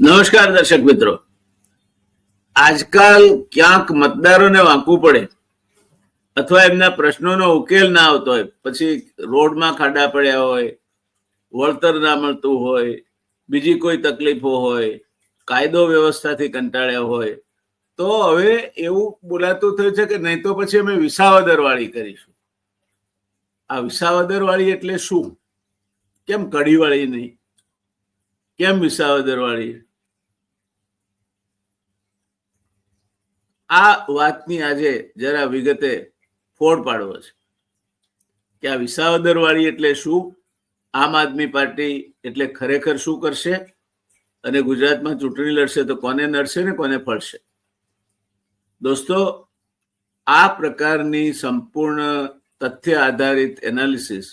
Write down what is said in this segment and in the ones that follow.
નમસ્કાર દર્શક મિત્રો. આજકાલ ક્યાંક મતદારોને વાંકવું પડે અથવા એમના પ્રશ્નોનો ઉકેલ ના આવતો હોય, પછી રોડમાં ખાડા પડ્યા હોય, વળતર ના મળતું હોય, બીજી કોઈ તકલીફો હોય, કાયદો વ્યવસ્થાથી કંટાળ્યા હોય, તો હવે એવું બોલાતું થયું છે કે નહીં તો પછી અમે વિસાવદર વાળી કરીશું. આ વિસાવદર વાળી એટલે શું? કેમ કઢી વાળી નહીં? કેમ વિસાવદર વાળી? આ વાતની આજે જરા વિગતે ફોડ પાડવો છે કે આ વિસાવદર વાળી એટલે શું, આમ આદમી પાર્ટી એટલે ખરેખર શું કરશે, અને ગુજરાતમાં ચૂંટણી લડશે તો કોને નડશે ને કોને ફળશે. દોસ્તો, આ પ્રકારની સંપૂર્ણ તથ્ય આધારિત એનાલિસિસ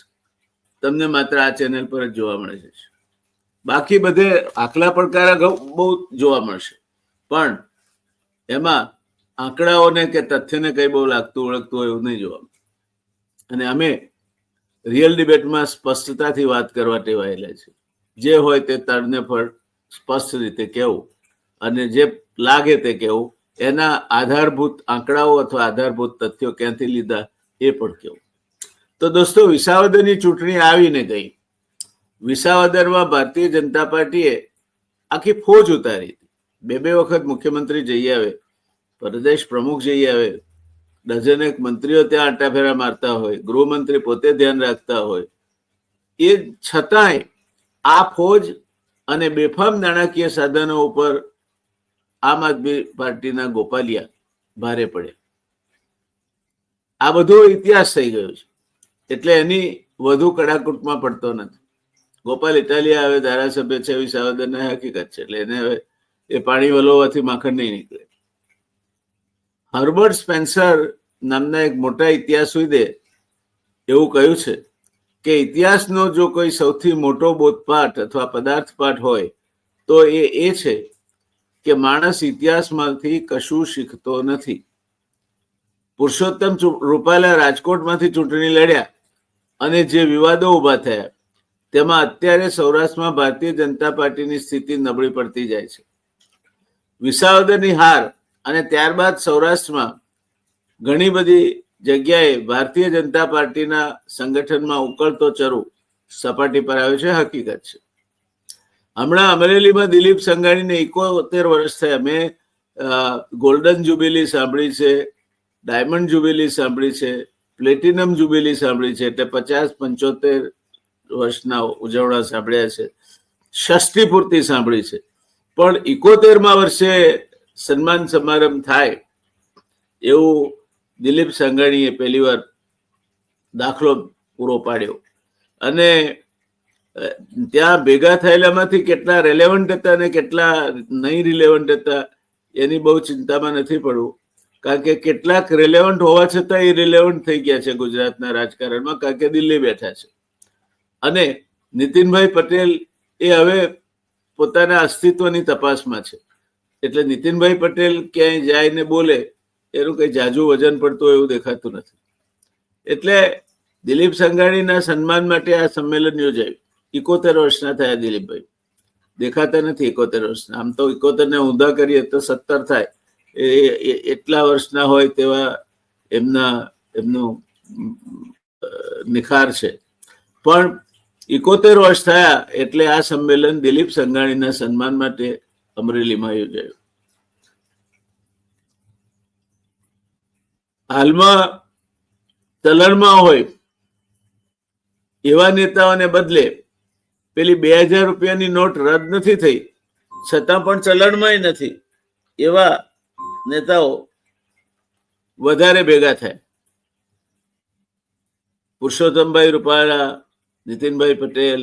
તમને માત્ર આ ચેનલ પર જ જોવા મળે છે. બાકી બધે આકલા પડકારા બહુ જોવા મળશે, પણ એમાં આંકડાઓને કે તથ્યને કઈ બહુ લાગતું ઓળખતું હોય એવું નહીં જોવા. અને અમે રિયલ ડિબેટમાં સ્પષ્ટતાથી વાત કરવા ટેવાયેલા છે. જે હોય તે તળને ફળ સ્પષ્ટ રીતે કહેવું, અને જે લાગે તે કહેવું, એના આધારભૂત આંકડાઓ અથવા આધારભૂત તથ્યો ક્યાંથી લીધા એ પણ કહેવું. તો દોસ્તો, વિસાવદરની ચૂંટણી આવીને ગઈ. વિસાવદરમાં ભારતીય જનતા પાર્ટીએ આખી ફોજ ઉતારી હતી. બે વખત મુખ્યમંત્રી જઈ આવે, પ્રદેશ પ્રમુખ જઈ આવે, ડઝનેક મંત્રીઓ ત્યાં આંટાફેરા મારતા હોય, ગૃહમંત્રી પોતે ધ્યાન રાખતા હોય, એ છતાંય આ ફોજ અને બેફામ નાણાકીય સાધનો ઉપર આમ આદમી પાર્ટીના ગોપાલિયા ભારે પડે. આ બધો ઇતિહાસ થઈ ગયો છે, એટલે એની વધુ કડાકૂટમાં પડતો નથી. ગોપાલ ઇટાલિયા હવે ધારાસભ્ય છે, વિસાવદરના હકીકત છે, એટલે એને હવે એ પાણી વલોવાથી માખણ નહીં નીકળે. હર્બર્ટ સ્પેન્સર નામના એક મોટા ઇતિહાસવિદે એવું કહ્યું છે કે ઇતિહાસનો જો કોઈ સૌથી મોટો બોધપાઠ અથવા પદાર્થ પાઠ હોય તો એ છે કે માણસ ઇતિહાસમાંથી કશું શીખતો નથી. પુરુષોત્તમ રૂપાલા રાજકોટમાંથી ચૂંટણી લડ્યા અને જે વિવાદો ઉભા થયા તેમાં અત્યારે સૌરાષ્ટ્રમાં ભારતીય જનતા પાર્ટીની સ્થિતિ નબળી પડતી જાય છે. વિસાવદરની હાર અને ત્યારબાદ સૌરાષ્ટ્રમાં ઘણી બધી જગ્યાએ ભારતીય જનતા પાર્ટીના સંગઠનમાં ઉકળતો ચરુ સપાટી પર આવ્યો છે, હકીકત છે. હમણાં અમરેલીમાં દિલીપ સંઘાણીને 71 વર્ષ થયા. મેં ગોલ્ડન જ્યુબિલી સાંભળી છે, ડાયમંડ જ્યુબિલી સાંભળી છે, પ્લેટિનમ જ્યુબિલી સાંભળી છે, એટલે 50-75 વર્ષના ઉજવણા સાંભળ્યા છે, ષષ્ઠી પૂર્તિ સાંભળી છે. પણ 71મા વર્ષે સન્માન સમારંભ થાય એવું દિલીપ સંઘાણીએ પહેલી વાર દાખલો પૂરો પાડ્યો. અને ત્યાં ભેગા થયેલામાંથી કેટલા રેલેવન્ટ હતા અને કેટલા નહીં રિલેવન્ટ હતા એની બહુ ચિંતામાં નથી પડવું, કારણ કે કેટલાક રેલેવન્ટ હોવા છતાં એ રિલેવન્ટ થઈ ગયા છે ગુજરાતના રાજકારણમાં, કારણ કે દિલ્હી બેઠા છે. અને નીતિનભાઈ પટેલ એ હવે પોતાના અસ્તિત્વની તપાસમાં છે, એટલે નીતિનભાઈ પટેલ ક્યાંય જાય ને બોલે એનું કઈ જાજુ વજન પડતું એવું દેખાતું નથી. એટલે દિલીપ સંઘાણીના સન્માન માટે આ સંમેલન યોજાયું. 71 વર્ષના થયા દિલીપભાઈ, દેખાતા નથી 71 વર્ષના. આમ તો 71 ને ઊંધા કરીએ તો 70 થાય. એટલા વર્ષના હોય તેવા એમનું નિખાર છે. પણ 71 વર્ષ થયા એટલે આ સંમેલન દિલીપ સંઘાણીના સન્માન માટે અમરેલીમાં યોજાયું. હાલમાં ચલણમાં હોય એવા નેતાઓને બદલે પેલી 2000 રૂપિયાની નોટ રદ નથી થઈ છતાં પણ ચલણમાં નથી એવા નેતાઓ વધારે ભેગા થાય. પુરુષોત્તમભાઈ રૂપાલા, નીતિનભાઈ પટેલ,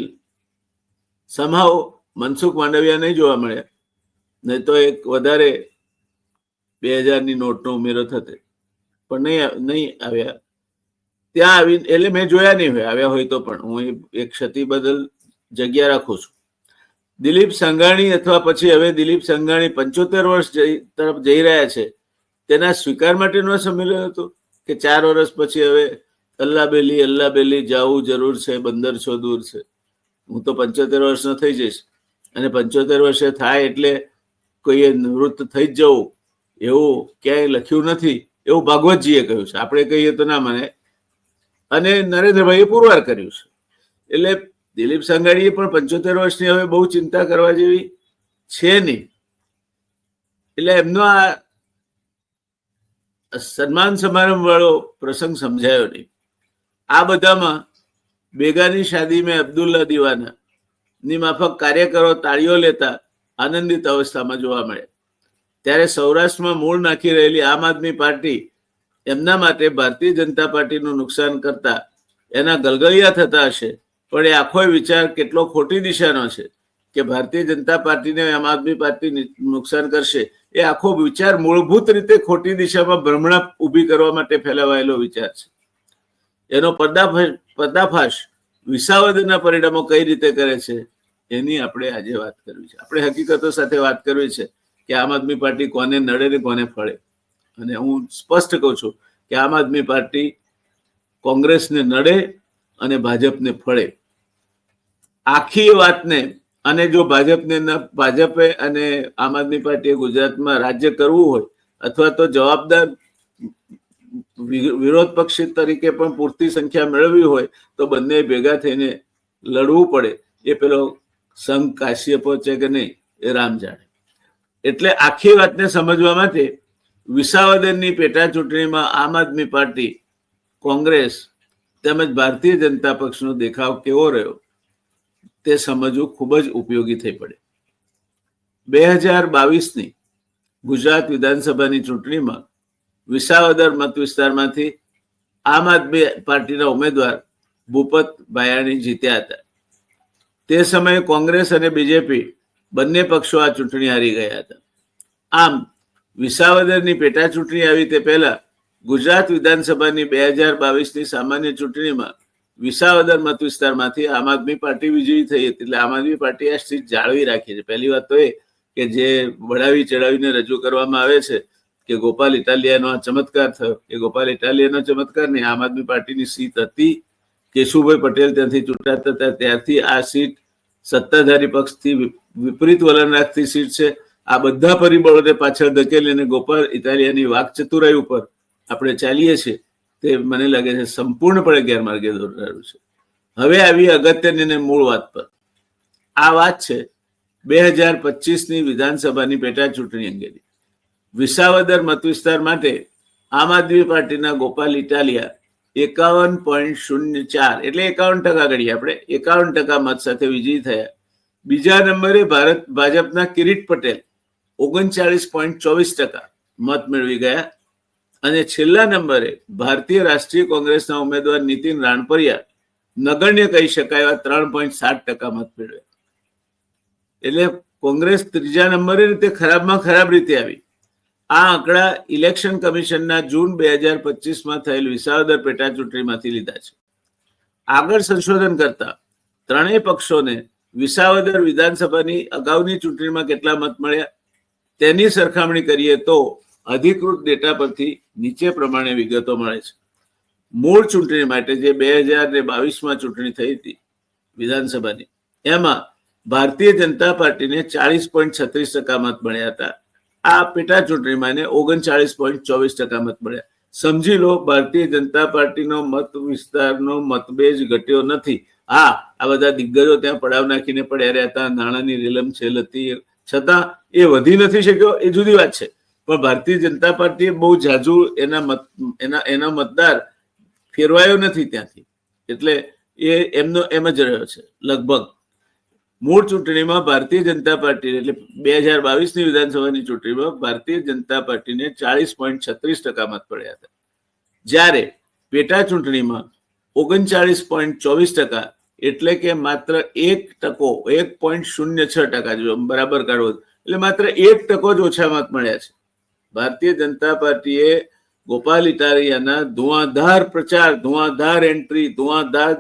સમહાવ મનસુખ માંડવિયા નહીં જોવા મળ્યા, નહીં તો એક વધારે 2000ની નોટનો ઉમેરો થતે, પણ નહીં આવ્યા. ત્યાં આવી એટલે મેં જોયા નહીં હોય, આવ્યા હોય તો પણ હું એક ક્ષતિ બદલ જગ્યા રાખું છું. દિલીપ સંઘાણી અથવા પછી હવે દિલીપ સંઘાણી 75 વર્ષ તરફ જઈ રહ્યા છે, તેના સ્વીકાર માટેનું સંમેલન હતું કે 4 વર્ષ પછી હવે અલ્લાહ બેલી જવું જરૂર છે, 1500 દૂર છે. હું તો 75 વર્ષનો થઈ જઈશ અને 75 વર્ષે થાય એટલે કોઈએ નિવૃત્ત થઈ જ જવું એવું ક્યાંય લખ્યું નથી, એવું ભાગવતજીએ કહ્યું છે. આપણે કહીએ તો ના મને, અને નરેન્દ્રભાઈએ પુરવાર કર્યું છે. એટલે દિલીપ સંઘાણીએ પણ 75 વર્ષની હવે બહુ ચિંતા કરવા જેવી છે નહીં. એટલે એમનો આ સન્માન સમારંભ વાળો પ્રસંગ સમજાયો નહીં. આ બધામાં બેગાની શાદી મેં અબ્દુલ્લા દીવાના ની માફક કાર્યકરો તાળીઓ લેતા આનંદિત અવસ્થામાં જોવા મળે. ત્યારે સૌરાષ્ટ્રમાં મૂળ નાખી રહેલી આમ આદમી પાર્ટી એમના માટે ભારતીય જનતા પાર્ટીનું નુકસાન કરતા એના ગલગલિયા થતા હશે, પણ એ આખો વિચાર કેટલો ખોટી દિશાનો છે કે ભારતીય જનતા પાર્ટીને આમ આદમી પાર્ટી નુકસાન કરશે. એ આખો વિચાર મૂળભૂત રીતે ખોટી દિશામાં ભ્રમણા ઊભી કરવા માટે ફેલાવાયેલો વિચાર છે. એનો પર્દાફાશ વિસાવદરના પરિણામો કઈ રીતે કરે છે એની આપણે આજે વાત કરવી છે. આપણે હકીકતો સાથે વાત કરવી છે કે આમ આદમી પાર્ટી કોને નડે ને કોને ફળે. અને હું સ્પષ્ટ કહું છું કે આમ આદમી પાર્ટી કોંગ્રેસને નડે અને ભાજપને ફળે. આખી વાતને, અને જો ભાજપે અને આમ આદમી પાર્ટીએ ગુજરાતમાં રાજ્ય કરવું હોય અથવા તો જવાબદાર વિરોધ પક્ષ તરીકે પણ પૂરતી સંખ્યા મેળવવી હોય તો બંને ભેગા થઈને લડવું પડે. એ પેલો સંઘ કાશીએ પહોંચે કે નહીં એ રામ જાણે. એટલે આખી વાતને સમજવા માટે વિસાવદરની પેટા ચૂંટણીમાં આમ આદમી પાર્ટી, કોંગ્રેસ તેમજ ભારતીય જનતા પક્ષનો દેખાવ કેવો રહ્યો તે સમજવું ખૂબ જ ઉપયોગી થઈ પડે. 2022ની ગુજરાત વિધાનસભાની ચૂંટણીમાં વિસાવદર મત વિસ્તારમાંથી આમ આદમી પાર્ટીના ઉમેદવાર ભૂપત ભાયાણી જીત્યા હતા. તે સમયે કોંગ્રેસ અને બીજેપી બંને પક્ષો આ ચૂંટણી હારી ગયા હતા. આમ વિસાવદરની પેટા ચૂંટણી આવી તે પહેલા ગુજરાત વિધાનસભાની 2022ની સામાન્ય ચૂંટણીમાં વિસાવદર મત વિસ્તારમાંથી આમ આદમી પાર્ટી વિજયી થઈ હતી. એટલે આમ આદમી પાર્ટી આ સીટ જાળવી રાખી છે. પહેલી વાત તો એ કે જે વડાવી ચડાવીને રજૂ કરવામાં આવે છે કે ગોપાલ ઇટાલિયાનો આ ચમત્કાર થયો, એ ગોપાલ ઇટાલિયાનો ચમત્કાર નહીં, આમ આદમી પાર્ટીની સીટ હતી. કેશુભાઈ પટેલ ત્યાંથી ચૂંટાતા હતા ત્યારથી આ સીટ સત્તાધારી પક્ષથી વિપરીત વલણ રાખતી સીટ છે. આ બધા પરિબળોને પાછળ ધકેલીને ગોપાલ ઇટાલિયાની વાકચતુરાઈ ઉપર આપણે ચાલીએ છીએ તે મને લાગે છે સંપૂર્ણપણે ગેરમાર્ગે દોરાયું છે. હવે આવી અગત્યની મૂળ વાત પર. આ વાત છે 2025ની વિધાનસભાની પેટા ચૂંટણી અંગેની. વિસાવદર મત વિસ્તાર માટે આમ આદમી પાર્ટીના ગોપાલ ઇટાલિયા 51.04 એટલે 51% ગણીએ આપણે, 51% મત સાથે વિજયી થયા. બીજા નંબરે ભાજપના કિરીટ પટેલ 39.24% મત મેળવી ગયા. અને છેલ્લા નંબરે ભારતીય રાષ્ટ્રીય કોંગ્રેસના ઉમેદવાર નીતિન રાણપરિયા નગણ્ય કહી શકાય એવા 3.7% મત મેળવ્યા. એટલે કોંગ્રેસ ત્રીજા નંબરે રીતે ખરાબમાં ખરાબ રીતે આવી. આ આંકડા ઇલેક્શન કમિશનના જૂન 2025માં થયેલ વિસાવદર પેટા ચૂંટણીમાંથી લીધા છે. આગળ સંશોધન કરતા ત્રણેય પક્ષોને વિસાવદર વિધાનસભાની અગાઉની ચૂંટણીમાં કેટલા મત મળ્યા તેની સરખામણી કરીએ તો અધિકૃત ડેટા પરથી નીચે પ્રમાણે વિગતો મળે છે. મૂળ ચૂંટણી માટે જે 2022માં ચૂંટણી થઈ હતી વિધાનસભાની, એમાં ભારતીય જનતા પાર્ટીને 40.36% મત મળ્યા હતા. આ પેટા ચૂંટણીમાં એને 39.24% મત મળ્યા. સમજી લો, ભારતીય જનતા પાર્ટીનો મત વિસ્તારનો મતભેદ ઘટ્યો નથી. હા, આ બધા દિગ્ગજો ત્યાં પડાવ નાખીને પડ્યા રહ્યા હતા, નાણાંની રેલમછેલ હતી, છતાં એ વધી નથી શક્યો, એ જુદી વાત છે. પણ ભારતીય જનતા પાર્ટીએ બહુ જાજુ એના મતદાર ફેરવાયો નથી ત્યાંથી. એટલે એ એમનો એમ જ રહ્યો છે લગભગ. મૂળ ચૂંટણીમાં ભારતીય જનતા પાર્ટી એટલે 2022ની વિધાનસભાની ચૂંટણીમાં ભારતીય જનતા પાર્ટીને 40.36% મત પડ્યા હતા. જ્યારે પેટા ચૂંટણીમાં 39.24% એટલે કે માત્ર 1.06% જો બરાબર કાઢવો એટલે માત્ર 1% જ ઓછા મત મળ્યા છે. ભારતીય જનતા પાર્ટીએ ગોપાલ ઇટાલિયાના ધુઆંધાર પ્રચાર, ધુઆંધાર એન્ટ્રી, ધુઆંધાર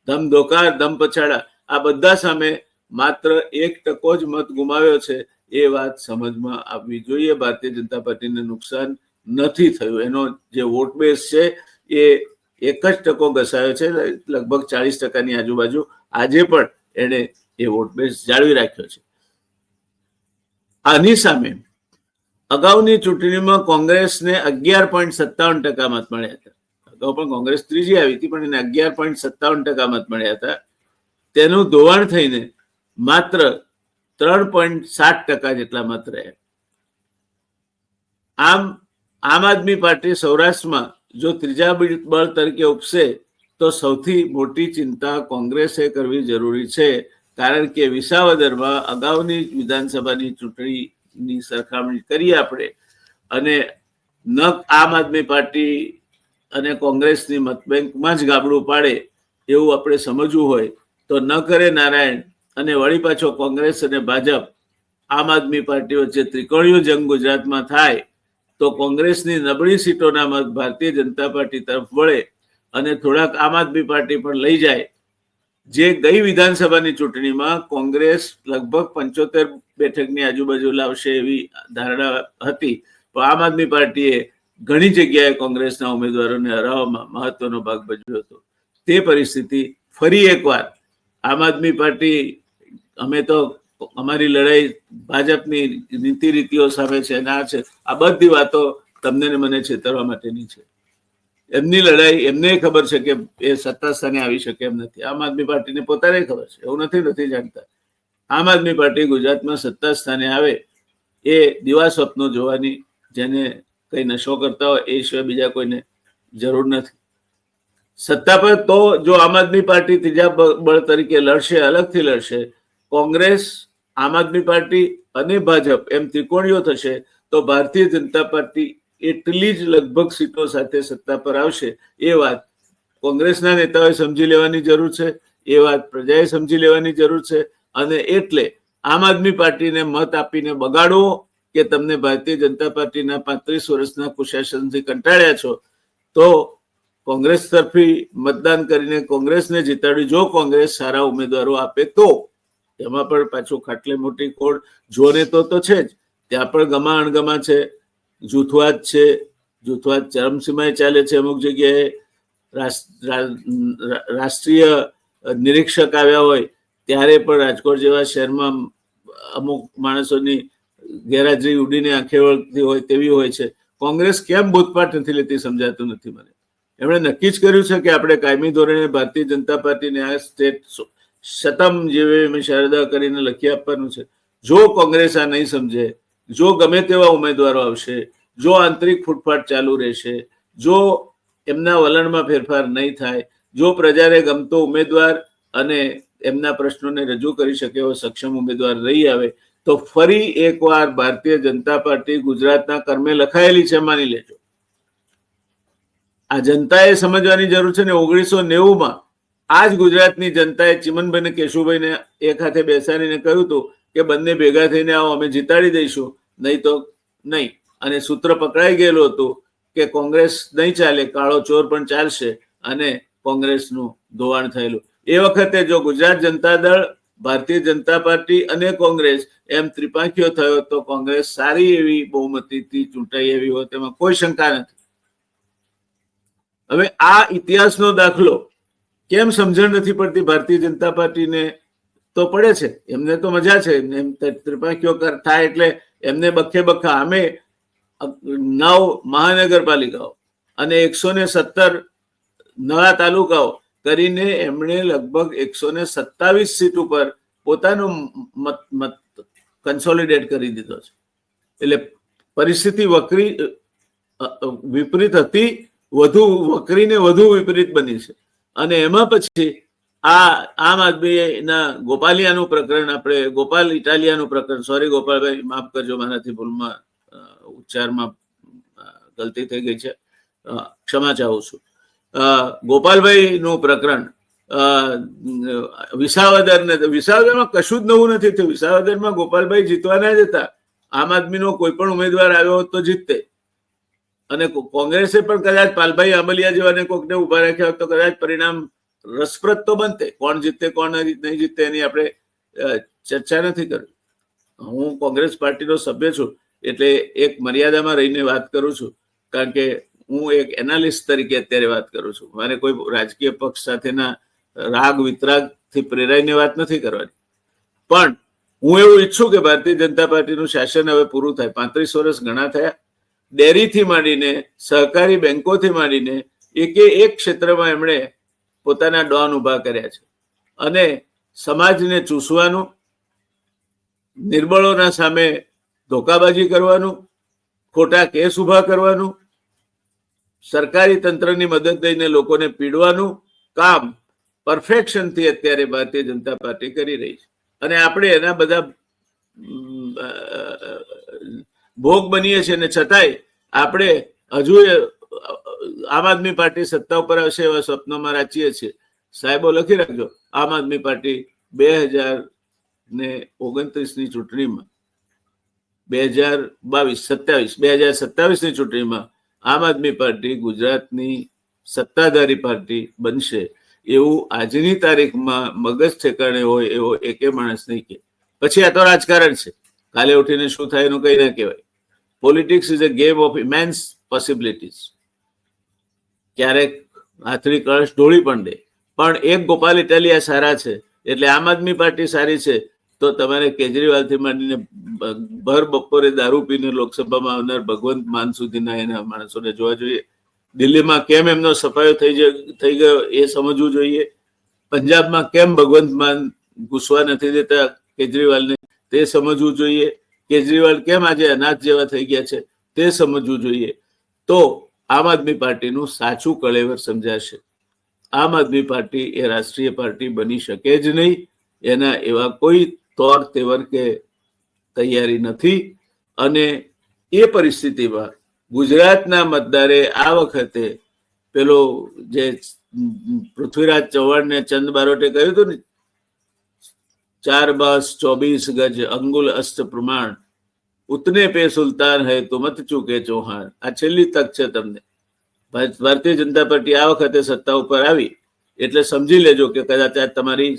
ધમધોકાર, ધમ પછાડા આ બધા સામે માત્ર 1% જ મત ગુમાવ્યો છે. એ વાત સમજમાં આવવી જોઈએ. ભારતીય જનતા પાર્ટીને નુકસાન નથી થયું. એનો જે વોટ બેઝ છે એ 1% ઘસાયો છે, લગભગ 40%ની આજુબાજુ. આજે પણ એને એ વોટ બેઝ જાળવી રાખ્યો છે. આની સામે અગાઉની ચૂંટણીમાં કોંગ્રેસને 11.57% મત મળ્યા હતા. અગાઉ પણ કોંગ્રેસ ત્રીજી આવી હતી, પણ એને 11.57% મત મળ્યા હતા. તેનું ધોવાણ થઈને માત્ર 3.7% જેટલા મત રહ્યા. આમ આમ આદમી પાર્ટી સૌરાષ્ટ્રમાં જો ત્રીજા બળ તરીકે ઉપસે તો સૌથી મોટી ચિંતા કોંગ્રેસે કરવી જરૂરી છે, કારણ કે વિસાવદરમાં અગાઉની વિધાનસભાની ચૂંટણીની સરખામણી કરીએ આપણે અને ન આમ આદમી પાર્ટી અને કોંગ્રેસની મતબેંકમાં જ ગાબડું પાડે એવું આપણે સમજવું હોય તો ન કરે નારાયણ અને વળી પાછો કોંગ્રેસ અને ભાજપ આમ આદમી પાર્ટી વચ્ચે ત્રિકોણીય જંગ ગુજરાતમાં થાય તો કોંગ્રેસની નબળી સીટોના મત ભારતીય જનતા પાર્ટી તરફ વળે અને થોડાક આમ આદમી પાર્ટી પણ લઈ જાય. જે ગઈ વિધાનસભાની ચૂંટણીમાં કોંગ્રેસ લગભગ 75 બેઠકની આજુબાજુ લાવશે એવી ધારણા હતી, પણ આમ આદમી પાર્ટીએ ઘણી જગ્યાએ કોંગ્રેસના ઉમેદવારોને હરાવવામાં મહત્વનો ભાગ ભજવ્યો હતો. તે પરિસ્થિતિ ફરી એકવાર આમ આદમી પાર્ટી, અમે તો અમારી લડાઈ ભાજપની નીતિ રીતિઓ સામે છે, ના છે, આ બધી વાતો તમને ને મને છેતરવા માટેની છે. એમની લડાઈ એમને ખબર છે કે એ સત્તા સ્થાને આવી શકે એમ નથી. આમ આદમી પાર્ટીને પોતાને ખબર છે, એવું નથી જાણતા. આમ આદમી પાર્ટી ગુજરાતમાં સત્તા સ્થાને આવે એ દિવા સ્વપ્નો જોવાની, જેને કઈ નશો કરતા હોય એ સિવાય બીજા કોઈને જરૂર નથી. સત્તા પર તો જો આમ આદમી પાર્ટી ત્રીજા બળ તરીકે લડશે, અલગથી લડશે, કોંગ્રેસ, આમ આદમી પાર્ટી અને ભાજપ એમ ત્રિકોણીઓ થશે તો ભારતીય જનતા પાર્ટી એટલી જ લગભગ સીટો સાથે સત્તા પર આવશે. એ વાત કોંગ્રેસના નેતાઓએ સમજી લેવાની જરૂર છે, એ વાત પ્રજાએ સમજી લેવાની જરૂર છે. અને એટલે આમ આદમી પાર્ટીને મત આપીને બગાડવો કે તમને ભારતીય જનતા પાર્ટીના 35 વર્ષના કુશાસનથી કંટાળ્યા છો તો કોંગ્રેસ તરફી મતદાન કરીને કોંગ્રેસને જીતાડી, જો કોંગ્રેસ સારા ઉમેદવારો આપે તો. એમાં પણ પાછું ખાટલે મોટી કોડ જોને તો છે જ, ત્યાં પણ ગમા અણગમા છે, જૂથવાદ છે, જૂથવાદ ચરમસીમાએ ચાલે છે. અમુક જગ્યાએ રાષ્ટ્રીય નિરીક્ષક આવ્યા હોય ત્યારે પણ રાજકોટ જેવા શહેરમાં અમુક માણસોની ગેરહાજરી ઉડીને આંખે વળગતી હોય તેવી હોય છે. કોંગ્રેસ કેમ બોધપાઠ નથી લેતી સમજાતું નથી મને. એમણે નક્કી જ કર્યું છે કે આપણે કાયમી ધોરણે ભારતીય જનતા પાર્ટીને આ સ્ટેટ શતમ જેવી શારદા કરીને લખી આપવાનું છે. જો કોંગ્રેસ આ નહીં સમજે, જો ગમે તેવા ઉમેદવારો આવશે, જો આંતરિક ફૂટફાટ ચાલુ રહેશે, જો એમના વલણમાં ફેરફાર નહીં થાય, જો પ્રજાને ગમતો ઉમેદવાર અને એમના પ્રશ્નોને રજૂ કરી શકે એવો સક્ષમ ઉમેદવાર રહી આવે તો ફરી એકવાર ભારતીય જનતા પાર્ટી ગુજરાતના કર્મે લખાયેલી છે, માની લેજો. આ જનતાએ સમજવાની જરૂર છે ને. 1990માં આ જ ગુજરાતની જનતાએ ચિમનભાઈ ને કેશુભાઈને એક હાથે બેસાડીને કહ્યું હતું કે બંને ભેગા થઈને આવો, અમે જીતાડી દઈશું, નહીં તો નહીં. અને સૂત્ર પકડાઈ ગયેલું હતું કે કોંગ્રેસ નહીં ચાલે, કાળો ચોર પણ ચાલશે, અને કોંગ્રેસનું ધોવાણ થયેલું. એ વખતે જો ગુજરાત જનતા દળ, ભારતીય જનતા પાર્ટી અને કોંગ્રેસ એમ ત્રિપાંખીઓ થયો તો કોંગ્રેસ સારી એવી બહુમતીથી ચૂંટાઈ એવી હોય, તેમાં કોઈ શંકા નથી. હવે આ ઇતિહાસનો દાખલો કેમ સમજણ નથી પડતી ભારતીય જનતા પાર્ટીને? તો પડે છે, એમને તો મજા છે, એમ ત્રિપાંખીઓ થાય એટલે એમને બખે બખા. અમે 9 મહાનગરપાલિકાઓ અને 117 નવા તાલુકાઓ કરીને એમણે લગભગ 127 સીટ ઉપર પોતાનો મત કન્સોલિડેટ કરી દીધો છે. એટલે પરિસ્થિતિ વિપરીત હતી, વધુ વકરીને વધુ વિપરીત બની છે. અને એમાં પછી આ આમ આદમીના ગોપાલિયાનું પ્રકરણ, આપણે ગોપાલ ઇટાલિયાનું પ્રકરણ, સોરી ગોપાલભાઈ માફ કરજો, મારાથી ભૂલમાં ઉચ્ચારમાં ગલતી થઈ ગઈ છે, ક્ષમા ચાહું છું. ગોપાલભાઈ નું પ્રકરણ, વિસાવદરમાં કશું જ નવું નથી થયું. વિસાવદરમાં ગોપાલભાઈ જીતવાના જ હતા. આમ આદમીનો કોઈ પણ ઉમેદવાર આવ્યો હોત તો જીતતે, અને કોંગ્રેસે પણ કદાચ પાલભાઈ આંબલિયા જેવાને કોઈકને ઉભા રાખ્યા હોત તો કદાચ પરિણામ રસપ્રદ તો બનતે. કોણ જીતતે કોણ નહીં જીતતે એની આપણે ચર્ચા નથી કરવી. હું કોંગ્રેસ પાર્ટીનો સભ્ય છું એટલે એક મર્યાદામાં રહીને વાત કરું છું, કારણ કે હું એક એનાલિસ્ટ તરીકે અત્યારે વાત કરું છું. મારે કોઈ રાજકીય પક્ષ સાથેના રાગ વિતરાગથી પ્રેરાઈને વાત નથી કરવાની. પણ હું એવું ઈચ્છું કે ભારતીય જનતા પાર્ટીનું શાસન હવે પૂરું થાય. 35 વર્ષ ઘણા થયા. ડેરીથી માંડીને સહકારી બેંકોથી માંડીને એક ક્ષેત્રમાં એમણે પોતાના ડોન ઉભા કર્યા છે અને સમાજને ચૂસવાનું, નિર્બળોના સામે ધોકાબાજી કરવાનું, ખોટા કેસ ઉભા કરવાનું, સરકારી તંત્રની મદદ લઈને લોકોને પીડવાનું કામ પરફેક્શનથી અત્યારે ભારતીય જનતા પાર્ટી કરી રહી છે અને આપણે એના બધા ભોગ બનીએ છીએ અને છતાંય આપણે હજુ આમ આદમી પાર્ટી સત્તા ઉપર આવશે એવા સ્વપ્નોમાં રાચીએ છીએ. સાહેબો લખી રાખજો, આમ આદમી પાર્ટી 2029ની ચૂંટણીમાં 2027ની ચૂંટણીમાં આમ આદમી પાર્ટી ગુજરાતની સત્તાધારી પાર્ટી બનશે એવું આજની તારીખમાં મગજ ઠેકાણે હોય એવો એકે માણસ નહીં કે. પછી આ તો રાજકારણ છે, કાલે ઉઠીને શું થાય એનું કઈ ના કહેવાય. Politics is a game of ઇમેન્સ possibilities. ક્યારેક હાથડી કળશ ઢોળી પણ દે, પણ એક ગોપાલ ઇટાલિયા સારા છે એટલે આમ આદમી પાર્ટી સારી છે તો તમારે કેજરીવાલથી માંડીને ભર બપોરે દારૂ પીને લોકસભામાં આવનાર ભગવંત માન સુધીના એના માણસોને જોવા જોઈએ. દિલ્હીમાં કેમ એમનો સફાયો થઈ ગયો એ સમજવું જોઈએ. પંજાબમાં કેમ ભગવંત માન ઘૂસવા નથી દેતા કેજરીવાલને તે સમજવું જોઈએ. કેજરીવાલ કેમ આજે અનાથ જેવા થઈ ગયા છે તે સમજવું જોઈએ. તો આમ આદમી પાર્ટીનું સાચું કળેવર સમજાશે. આમ આદમી પાર્ટી એ રાષ્ટ્રીય પાર્ટી બની શકે જ નહીં. એના એવા કોઈ તોર તેવર કે તૈયારી નથી અને એ પરિસ્થિતિમાં ગુજરાતના મતદારે આ વખતે પેલો જે પૃથ્વીરાજ ચૌહાણને ચંદ બારોટે કહ્યું હતું ને, 4 બસ 24 ગજ અંગુલ અસ્ત પ્રમાણ ઉતને પે સુલતાન હૈ તો મત ચૂકે ચૌહાણ. આ છેલ્લી તક છે તમને. ભારતીય જનતા પાર્ટી આ વખતે સત્તા ઉપર આવી એટલે સમજી લેજો કે કદાચ આ તમારી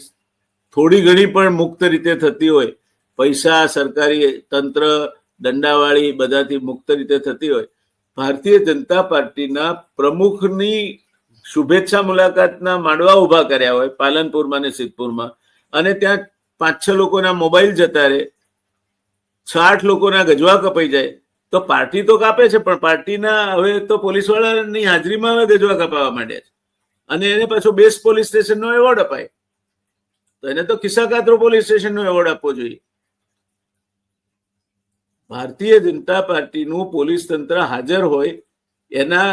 થોડી ઘણી પણ મુક્ત રીતે થતી હોય, પૈસા સરકારી તંત્ર દંડાવાળી બધાથી મુક્ત રીતે થતી હોય. ભારતીય જનતા પાર્ટીના પ્રમુખની શુભેચ્છા મુલાકાતના માંડવા ઉભા કર્યા હોય પાલનપુરમાં ને સિદ્ધપુરમાં, અને ત્યાં 5-6 લોકોના મોબાઈલ જતા રહે, 6-8 લોકોના ગજવા કપાઈ જાય, તો પાર્ટી તો કાપે છે પણ પાર્ટીના હવે તો પોલીસવાળાની હાજરીમાં ગજવા કપાવવા માંડ્યા છે અને એને પાછો બેસ્ટ પોલીસ સ્ટેશનનો એવોર્ડ અપાય. તો એને તો ખિસ્સાકાતરો પોલીસ સ્ટેશનનો એવોર્ડ આપવો જોઈએ. ભારતીય જનતા પાર્ટીનું પોલીસ તંત્ર હાજર હોય, એના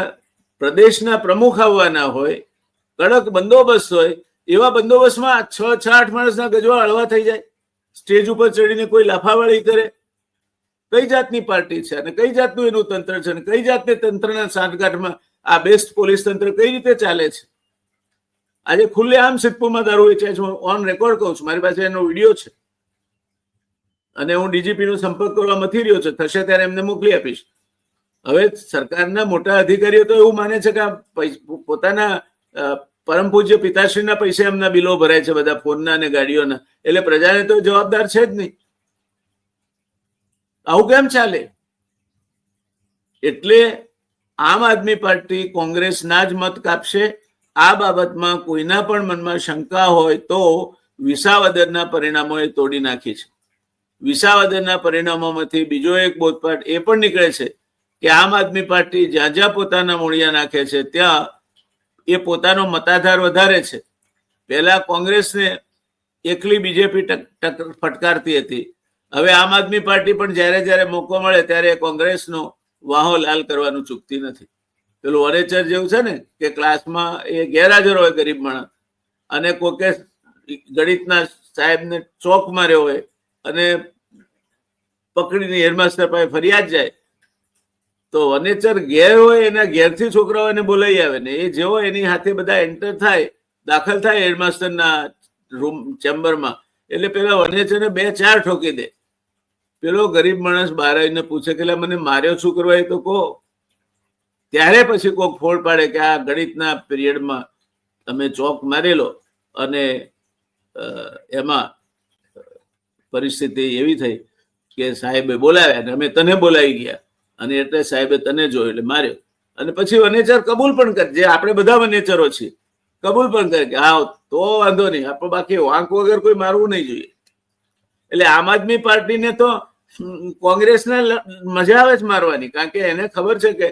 પ્રદેશના પ્રમુખ આવવાના હોય, કડક બંદોબસ્ત હોય, એવા બંદોબસ્તમાં 6-8 માણસના ગજવા હળવા થઈ જાય, સ્ટેજ ઉપર ચડીને કોઈ લાફાવાળી કરે. કઈ જાતની પાર્ટી છે અને કઈ જાતનું એનું તંત્ર છે અને કઈ જાતને તંત્રના સાંઠગાંઠમાં આ બેસ્ટ પોલીસ તંત્ર કઈ રીતે ચાલે છે. આજે ખુલ્લે આમ સિદ્ધપુરમાં દારૂ વેચાય છે, હું ઓન રેકોર્ડ કહું છું, મારી પાસે એનો વિડીયો છે અને હું ડીજીપી નો સંપર્ક કરવા મથી રહ્યો છું. થશે ત્યારે એમને મોકલી આપીશ. હવે સરકારના મોટા અધિકારીઓ તો એવું માને છે કે પોતાના પરમ પૂજ્ય પિતાશ્રીના પૈસા એમના બિલો ભરાય છે બધા ફોનના અને ગાડીઓના, એટલે પ્રજાને તો જવાબદાર છે જ નહીં. આવું કેમ ચાલે? એટલે આમ આદમી પાર્ટી કોંગ્રેસના જ મત કાપશે. આ બાબતમાં કોઈના પણ મનમાં શંકા હોય તો વિસાવદરના પરિણામોએ તોડી નાખી છે. વિસાવદરના પરિણામોમાંથી બીજો એક બોધપાઠ એ પણ નીકળે છે કે આમ આદમી પાર્ટી જ્યાં જ્યાં પોતાના મૂળિયા નાખે છે ત્યાં એ પોતાનો મતાધાર વધારે છે. પહેલા કોંગ્રેસને એકલી બીજેપી ફટકારતી હતી, હવે આમ આદમી પાર્ટી પણ જ્યારે જ્યારે મોકો મળે ત્યારે કોંગ્રેસનો વાહો લાલ કરવાનું ચૂકતી નથી. પેલું વરેચર જેવું છે ને કે ક્લાસમાં એ ગેરહાજર હોય ગરીબ માણસ અને કોકે ગણિતના સાહેબને ચોક માર્યો હોય અને પકડીને હેડમાસ્ટર પાસે ફરિયાદ જાય, તો વનેચર ઘેર હોય એના ઘેરથી છોકરાઓ એને બોલાવી આવે ને એ જેવો એની હાથે બધા એન્ટર થાય, દાખલ થાય હેડમાસ્ટરના રૂમ ચેમ્બરમાં, એટલે પેલા વનેચરને 2-4 ઠોકી દે. પેલો ગરીબ માણસ બહાર આવીને પૂછે કે મને માર્યો શું કરવા, એ તો કહો. ત્યારે પછી કોઈક ફોડ પાડે કે આ ગણિતના પીરિયડમાં તમે ચોક મારેલો અને એમાં પરિસ્થિતિ એવી થઈ કે સાહેબે બોલાવ્યા અને અમે તને બોલાવી ગયા અને એટલે સાહેબે તને જોયો એટલે માર્યો. અને પછી વનેચર કબૂલ પણ કરે, જે આપણે બધા વનેચરો છીએ કબૂલ પણ કરે કે હા તો વાંધો નહીં, આપણે બાકી વાંક વગર કોઈ મારવું નહીં જોઈએ. એટલે આમ આદમી પાર્ટીને તો કોંગ્રેસને મજા આવે જ મારવાની, કારણ કે એને ખબર છે કે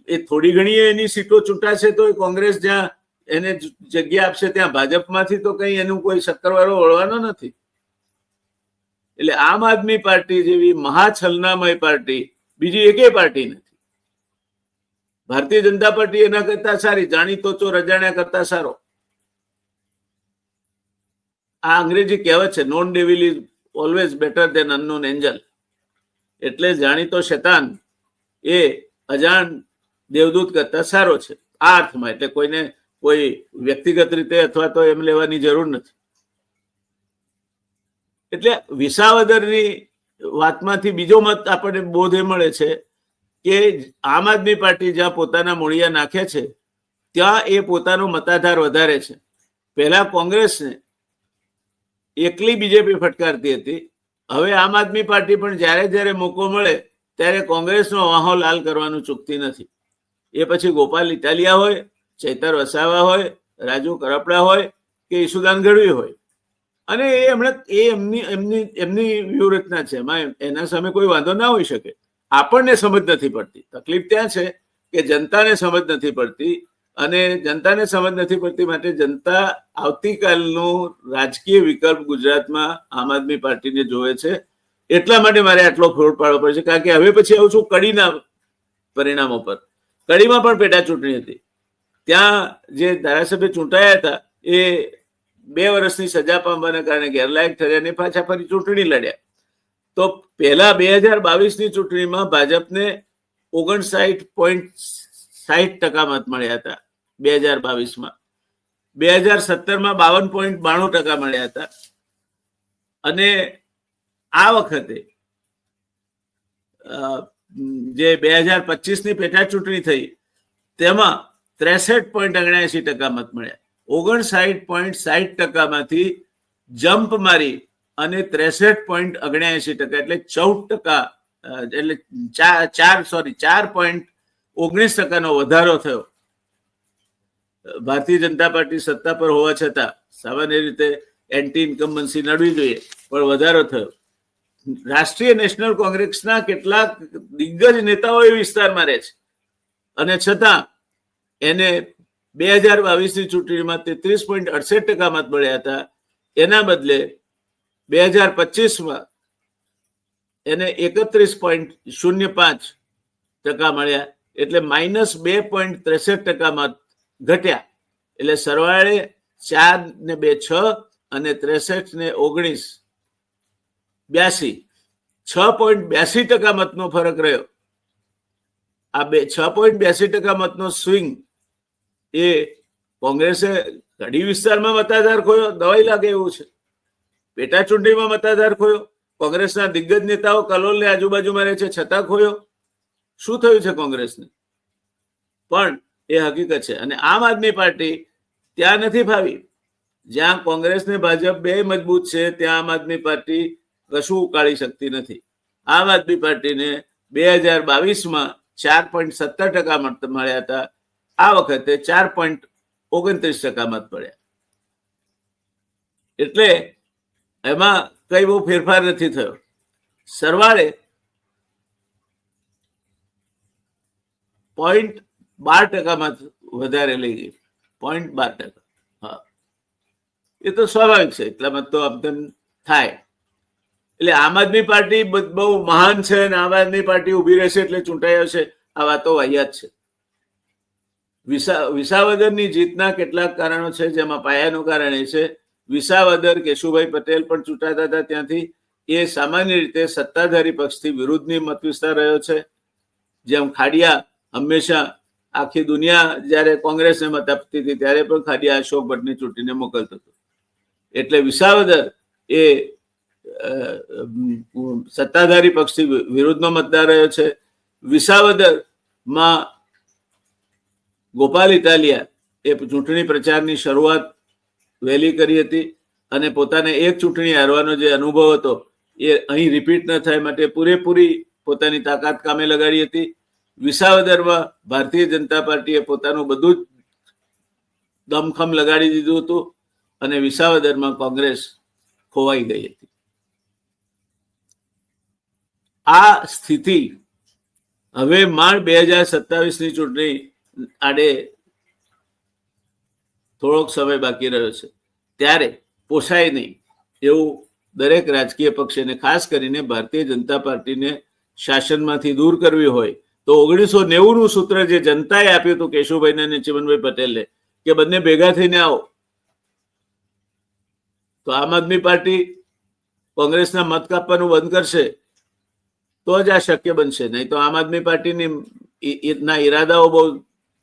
એ થોડી ઘણી એની સીટો ચૂંટાશે તો કોંગ્રેસ જ્યાં એને જગ્યા આપશે ત્યાં ભાજપમાંથી તો કઈ એનું કોઈ શક્કરવાળો વળવાનો નથી. એટલે આમ આદમી પાર્ટી જેવી મહાછલનામય પાર્ટી બીજી એકેય પાર્ટી નથી. ભારતીય જનતા પાર્ટી એના કરતા સારી, જાણીતો ચોર અજાણ્યા કરતા સારો. આ અંગ્રેજી કહેવત છે, known devil is always better than unknown angel. એટલે જાણીતો શેતાન એ અજાણ દેવદૂત કરતા સારો છે આ અર્થમાં. એટલે કોઈને કોઈ વ્યક્તિગત રીતે અથવા તો એમ લેવાની જરૂર નથી. એટલે વિસાવદરની વાતમાંથી બીજો મત આપણને બોધે મળે છે કે આમ આદમી પાર્ટી જ્યાં પોતાના મૂળિયા નાખે છે ત્યાં એ પોતાનો મતાધાર વધારે છે. પહેલા કોંગ્રેસને એકલી બીજેપી ફટકારતી હતી, હવે આમ આદમી પાર્ટી પણ જ્યારે જ્યારે મોકો મળે ત્યારે કોંગ્રેસનો વાહો લાલ કરવાનું ચૂકતી નથી. એ પછી ગોપાલ ઇટાલિયા હોય, ચૈતર વસાવા હોય, રાજુ કરપડા હોય કે ઈસુદાન ગઢવી હોય, અને એ એમની વ્યૂહરચના છે, એના સામે કોઈ વાંધો ના હોઈ શકે. આપણને સમજ નથી પડતી. તકલીફ ત્યાં છે કે જનતાને સમજ નથી પડતી, અને જનતાને સમજ નથી પડતી માટે જનતા આવતીકાલનું રાજકીય વિકલ્પ ગુજરાતમાં આમ આદમી પાર્ટીને જોવે છે. એટલા માટે મારે આટલો ફોડ પાડવો પડે છે, કારણ કે હવે પછી આવું છું કડીના પરિણામો પર. કડીમાં પણ પેટા ચૂંટણી હતી. ત્યાં જે ધારાસભ્ય ચૂંટાયા હતા એ 2 વર્ષની સજા પામવાના કારણે ગેરલાયક થયા અને પાછા ફરી ચૂંટણી લડ્યા. તો પહેલા 2022ની ચૂંટણીમાં ભાજપને 59.60% મત મળ્યા હતા 2022માં. 2017માં 52.92% મળ્યા હતા. અને આ વખતે જે 2025ની પેટા ચૂંટણી થઈ તેમાં 63.79% મત મળ્યા. 59.60%માંથી જમ્પ મારી અને 63.79% એટલે 14% એટલે 4.19% વધારો થયો. ભારતીય જનતા પાર્ટી સત્તા પર હોવા છતાં સામાન્ય રીતે એન્ટી ઇન્કમ્બન્સી નડવી જોઈએ, પણ વધારો થયો. રાષ્ટ્રીય નેશનલ કોંગ્રેસના કેટલાક દિગ્ગજ નેતાઓ એ વિસ્તારમાં રહે છે, અને છતાં એને 2022ની ચૂંટણીમાં 33.68% મત મળ્યા હતા. એના બદલે 2025માં એને 31.05% મળ્યા, એટલે -2.63% મત ઘટ્યા. એટલે સરવાળે 4 ને 2 6 અને 63 ને 19 82 6.82% મતનો ફરક રહ્યો. આ 6.82% મતનો સ્વિંગ એ કોંગ્રેસે કડી વિસ્તારમાં મતાધાર ખોયો, દવાઈ લાગે એવું છે. પેટા ચૂંટણીમાં મતાધાર ખોયો, કોંગ્રેસના દિગ્ગજ નેતાઓ કલોલને આજુબાજુમાં રહે છે છતાં ખોયો. શું થયું છે કોંગ્રેસને? પણ એ હકીકત છે. અને આમ આદમી પાર્ટી ત્યાં નથી ફાવી. જ્યાં કોંગ્રેસ ને ભાજપ બે મજબૂત છે ત્યાં આમ આદમી પાર્ટી કશું ઉકાળી શકતી નથી. આમ આદમી પાર્ટીને 2022માં 4.17% મત મળ્યા હતા. આ વખતે 4.29% મત મળ્યા. એટલે એમાં કઈ બહુ ફેરફાર નથી થયો. સરવાળે 0.12% મત વધારે લઈ ગઈ. 0.12%. હા, એ તો સ્વાભાવિક છે, એટલા મત તો આમ તેમ થાય. એટલે આમ આદમી પાર્ટી બહુ મહાન છે અને આમ આદમી પાર્ટી ઉભી રહેશે એટલે ચૂંટાઈ આવશે, આ વાતો વાહિયાત છે. વિસાવદરની જીતના કેટલાક કારણો છે, જેમાં પાયાનું કારણ એ છે વિસાવદર કેશુભાઈ પટેલ પણ ચૂંટાતા હતા ત્યાંથી. એ સામાન્ય રીતે સત્તાધારી પક્ષથી વિરુદ્ધની મત વિસ્તાર રહ્યો છે. જેમ ખાડિયા હંમેશા આખી દુનિયા જ્યારે કોંગ્રેસને મત આપતી હતી ત્યારે પણ ખાડિયા અશોક ભટ્ટને ચૂંટીને મોકલતો હતો. એટલે વિસાવદર એ સત્તાધારી પક્ષથી વિરુદ્ધનો મતદાર રહ્યો છે. વિસાવદરમાં ગોપાલ ઇટાલિયા એ ચૂંટણી પ્રચારની શરૂઆત વહેલી કરી હતી અને પોતાને એક ચૂંટણી હારવાનો જે અનુભવ હતો એ અહીં રિપીટ ન થાય માટે પૂરેપૂરી પોતાની તાકાત કામે લગાડી હતી. વિસાવદરમાં ભારતીય જનતા પાર્ટીએ પોતાનું બધું જ દમખમ લગાડી દીધું હતું અને વિસાવદરમાં કોંગ્રેસ ખોવાઈ ગઈ હતી. આ સ્થિતિ હવે માંડ 2027ની ચૂંટણી આડે થોડોક સમય બાકી રહ્યો છે, ત્યારે પોસાય નહીં એવું દરેક રાજકીય પક્ષને, ખાસ કરીને ભારતીય જનતા પાર્ટીને શાસનમાંથી દૂર કરવી હોય તો 1990નું સૂત્ર જે જનતાએ આપ્યું હતું કેશુભાઈને અને ચિમનભાઈ પટેલને કે બંને ભેગા થઈને આવો, તો આમ આદમી પાર્ટી કોંગ્રેસના મત કાપવાનું બંધ કરશે તો જ આ શક્ય બનશે, નહીં તો આમ આદમી પાર્ટીની ઈરાદાઓ બહુ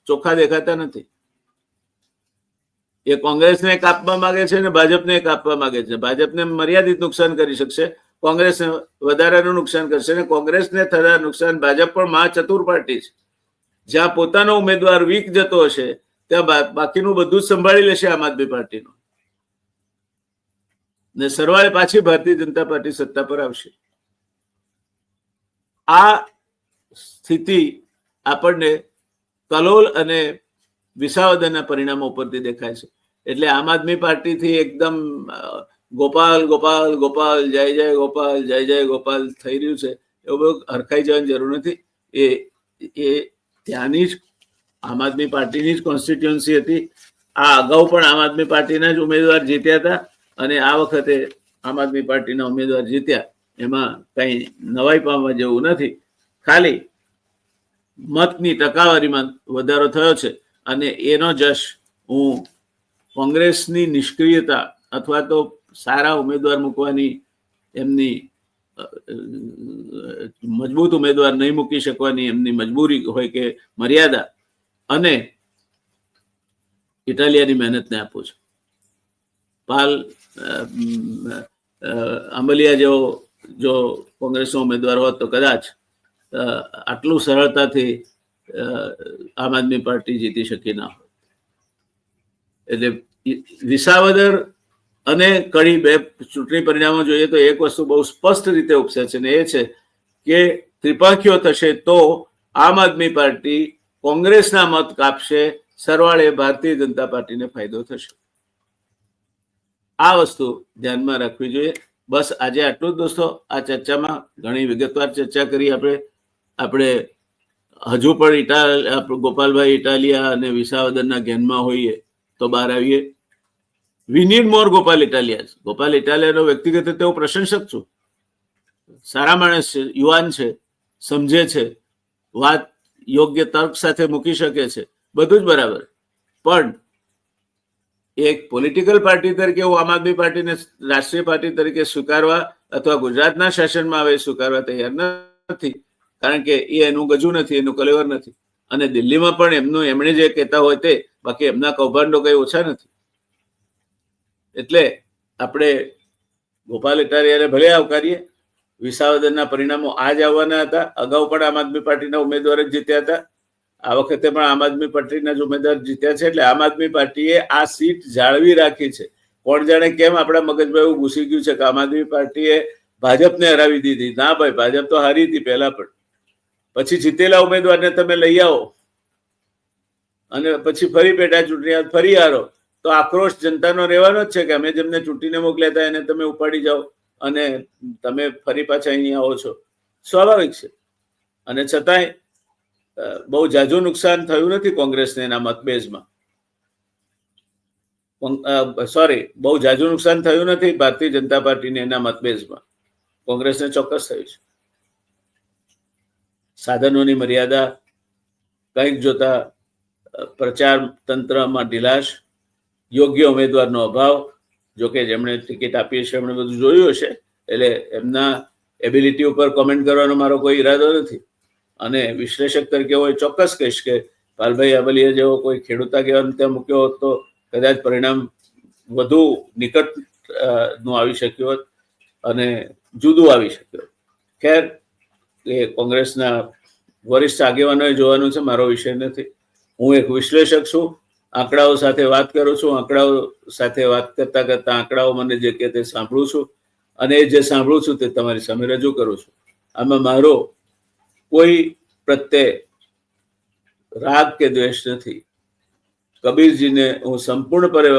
ચોખ્ખા દેખાતા નથી. એ કોંગ્રેસને કાપવા માંગે છે ને ભાજપને કાપવા માંગે છે. ભાજપને મર્યાદિત નુકસાન કરી શકશે, કોંગ્રેસને વધારાનું નુકસાન કરશે, ને કોંગ્રેસને થતા નુકસાન ભાજપ પણ મહાચતુર પાર્ટી છે. જ્યાં પોતાનો ઉમેદવાર વીક જતો હશે ત્યાં બાકીનું બધું જ સંભાળી લેશે આમ આદમી પાર્ટીનું, ને સરવાળે પાછી ભારતીય જનતા પાર્ટી સત્તા પર આવશે. આ સ્થિતિ આપણને કલોલ અને વિસાવદરના પરિણામો પરથી દેખાય છે. એટલે આમ આદમી પાર્ટીથી એકદમ ગોપાલ ગોપાલ ગોપાલ જય જય ગોપાલ જય જય ગોપાલ થઈ રહ્યું છે, એવું બધું હરખાઈ જવાની જરૂર નથી. એ ત્યાંની જ આમ આદમી પાર્ટીની જ કોન્સ્ટિટ્યુઅન્સી હતી. આ અગાઉ પણ આમ આદમી પાર્ટીના જ ઉમેદવાર જીત્યા હતા અને આ વખતે આમ આદમી પાર્ટીના ઉમેદવાર જીત્યા, એમાં કઈ નવાઈ પામવા જેવું નથી. ખાલી મતની ટકાવારીમાં વધારો થયો છે અને એનો જશ હું કોંગ્રેસની નિષ્ક્રિયતા અથવા તો સારા ઉમેદવાર મૂકવાની એમની મજબૂત ઉમેદવાર નહીં મૂકી શકવાની એમની મજબૂરી હોય કે મર્યાદા અને ઇટાલિયાની મહેનતને આપું છું. પાલ આંબલિયા જેવો જો કોંગ્રેસનો ઉમેદવાર હોત તો કદાચ આટલું સરળતાથી આમ આદમી પાર્ટી જીતી શકી ના હોત. એટલે વિસાવદર અને કડી બે ચૂંટણી પરિણામો જોઈએ તો એક વસ્તુ બહુ સ્પષ્ટ રીતે ઉપસે છે ને એ છે કે ત્રિપાંખીઓ થશે તો આમ આદમી પાર્ટી કોંગ્રેસના મત કાપશે, સરવાળે ભારતીય જનતા પાર્ટીને ફાયદો થશે. આ વસ્તુ ધ્યાનમાં રાખવી જોઈએ. બસ આજે આટલું જ દોસ્તો. આ ચર્ચામાં ઘણી વિગતવાર ચર્ચા કરી આપણે હજુ પણ ગોપાલભાઈ ઇટાલિયા અને વિસાવદરના જ્ઞાનમાં હોઈએ તો બહાર આવીએ. વી નીડ મોર ગોપાલ ઇટાલિયા. ગોપાલ ઇટાલિયાનો વ્યક્તિગત રીતે હું પ્રશંસક છું. સારા માણસ છે, યુવાન છે, સમજે છે, વાત યોગ્ય તર્ક સાથે મૂકી શકે છે, બધું જ બરાબર. પણ એક પોલિટિકલ પાર્ટી તરીકે હું આમ આદમી પાર્ટીને રાષ્ટ્રીય પાર્ટી તરીકે સ્વીકારવા અથવા ગુજરાતના શાસનમાં આવે સ્વીકારવા તૈયાર નથી, કારણ કે એ એનું ગજુ નથી, એનું કલેવર નથી. અને દિલ્હીમાં પણ એમણે જે કહેતા હોય તે, બાકી એમના કૌભાંડો કઈ ઓછા નથી. એટલે આપણે ગોપાલ ઇટાલિયાને ભલે આવકારીએ. વિસાવદરના પરિણામો આજ આવવાના હતા. અગાઉ પણ આમ આદમી પાર્ટીના ઉમેદવાર જ જીત્યા હતા. આ વખતે પણ આમ આદમી પાર્ટીના જ ઉમેદવાર જીત્યા છે. એટલે આમ આદમી પાર્ટીએ આ સીટ જાળવી રાખી છે. કોણ જાણે કેમ આપણા મગજમાં એવું ઘૂસી ગયું છે કે આમ આદમી પાર્ટીએ ભાજપને હરાવી દીધી. ના ભાઈ, ભાજપ તો હારી હતી પહેલા પણ. પછી જીતેલા ઉમેદવારને તમે લઈ આવો અને પછી ફરી પેટા ચૂંટણી ફરી હારો તો આક્રોશ જનતાનો રહેવાનો જ છે કે અમે જેમને ચૂંટીને મોકલ્યા હતા એને તમે ઉપાડી જાઓ અને તમે ફરી પાછા અહીંયા આવો છો. સ્વાભાવિક છે. અને છતાંય બહુ જાજુ નુકસાન થયું નથી કોંગ્રેસને એના મતબેઝમાં. બહુ જાજુ નુકસાન થયું નથી ભારતીય જનતા પાર્ટીને એના મતબેઝમાં. કોંગ્રેસને ચોક્કસ થયું છે. સાધનોની મર્યાદા, કંઈક જોતા પ્રચાર તંત્રમાં ઢીલાશ, યોગ્ય ઉમેદવારનો અભાવ. જોકે જેમણે ટિકિટ આપી હશે એમણે બધું જોયું હશે, એટલે એમના એબિલિટી ઉપર કોમેન્ટ કરવાનો મારો કોઈ ઈરાદો નથી. અને વિશ્લેષક તરીકે હું ચોક્કસ કહીશ કે પાલભાઈ આંબલિયા જેવો કોઈ ખેડૂત આગેવાન ત્યાં મૂક્યો હોત તો કદાચ પરિણામ વધુ નિકટ નું આવી શક્યું હોત અને જુદું આવી શક્યું. ખેર, એ કોંગ્રેસના વરિષ્ઠ આગેવાનોએ જોવાનું છે, મારો વિષય નથી. હું એક વિશ્લેષક છું, આંકડાઓ સાથે વાત કરું છું. આંકડાઓ સાથે વાત કરતા કરતા આંકડાઓ મને જે કે તે સાંભળું છું અને જે સાંભળું છું તે તમારી સામે રજૂ કરું છું. આમાં મારો કોઈ પ્રત્યે રાગ કે દ્વેષ નથી. કબીરજીને હું સંપૂર્ણપણે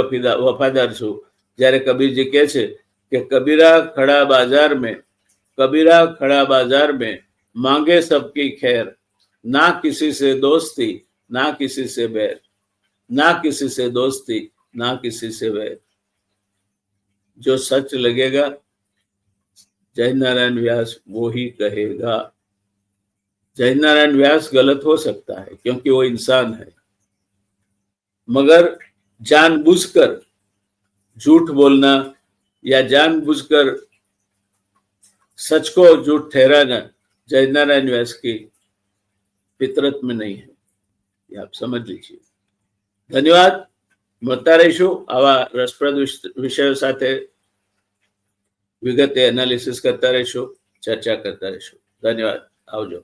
વફાદાર છું. જ્યારે કબીરજી કહે છે કે કબીરા ખડા બાજાર મેં कबीरा खड़ा बाजार में मांगे सबकी खैर, ना किसी से दोस्ती ना किसी से बैर, ना किसी से दोस्ती ना किसी से बैर। जो सच लगेगा जयनारायण व्यास वो ही कहेगा। जयनारायण व्यास गलत हो सकता है क्योंकि वो इंसान है, मगर जानबूझकर झूठ बोलना या जानबूझकर सच को झूठ ठहराना जयनारायण व्यास की फितरत में नहीं है, ये आप समझ लीजिए। धन्यवाद। મળતા રહીશું આવા રસપ્રદ વિષયો સાથે, વિગતે એનાલિસિસ કરતા રહીશું, ચર્ચા કરતા રહીશું. ધન્યવાદ. આવજો.